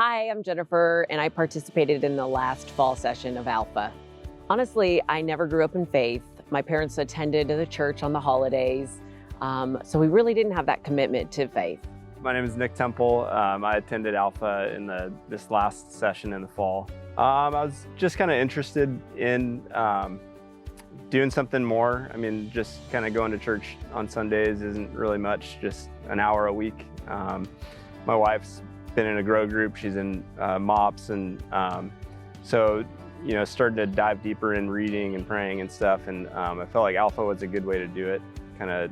Hi, I'm Jennifer, and I participated in the last fall session of Alpha. Honestly, I never grew up in faith. My parents attended the church on the holidays, so we really didn't have that commitment to faith. My name is Nick Temple. I attended Alpha in this last session in the fall. I was just kind of interested in doing something more. I mean, just kind of going to church on Sundays isn't really much, just an hour a week. My wife's been in a grow group. She's in MOPS, and so started to dive deeper in reading and praying and stuff. And I felt like Alpha was a good way to do it. Kind of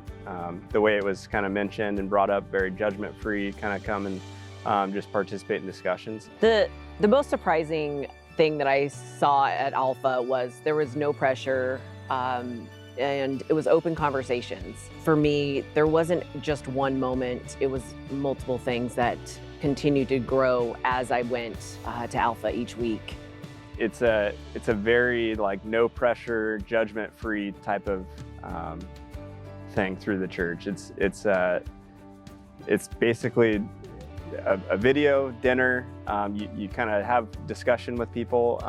the way it was kind of mentioned and brought up, very judgment-free. Kind of come and just participate in discussions. The most surprising thing that I saw at Alpha was there was no pressure, and it was open conversations. For me, there wasn't just one moment. It was multiple things that continued to grow as I went to Alpha each week. It's a very no pressure, judgment-free type of thing through the church. It's basically a video dinner. You kind of have discussion with people.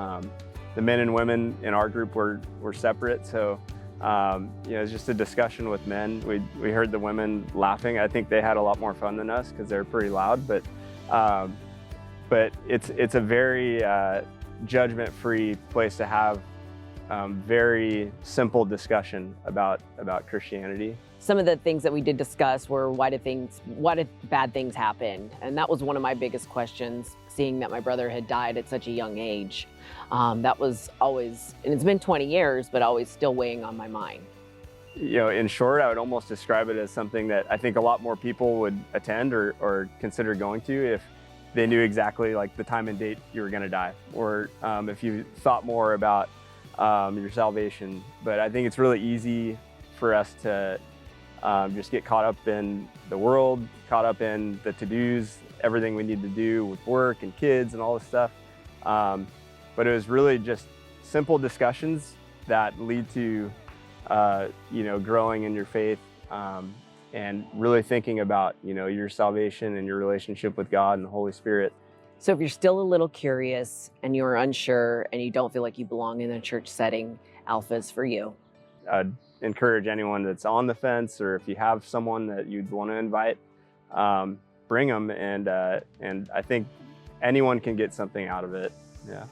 The men and women in our group were separate, so it's just a discussion with men. We heard the women laughing. I think they had a lot more fun than us because they're pretty loud, but it's a very judgment-free place to have very simple discussion about Christianity. Some of the things that we did discuss were why did bad things happen? And that was one of my biggest questions, seeing that my brother had died at such a young age. That was always, and it's been 20 years, but always still weighing on my mind. In short, I would almost describe it as something that I think a lot more people would attend or consider going to if they knew exactly the time and date you were going to die, or if you thought more about your salvation. But I think it's really easy for us to just get caught up in the world, caught up in the to-dos, everything we need to do with work and kids and all this stuff. But it was really just simple discussions that lead to growing in your faith, and really thinking about your salvation and your relationship with God and the Holy Spirit. So if you're still a little curious and you're unsure and you don't feel like you belong in a church setting, Alpha is for you. I'd encourage anyone that's on the fence, or if you have someone that you'd want to invite, bring them, and I think anyone can get something out of it. Yeah.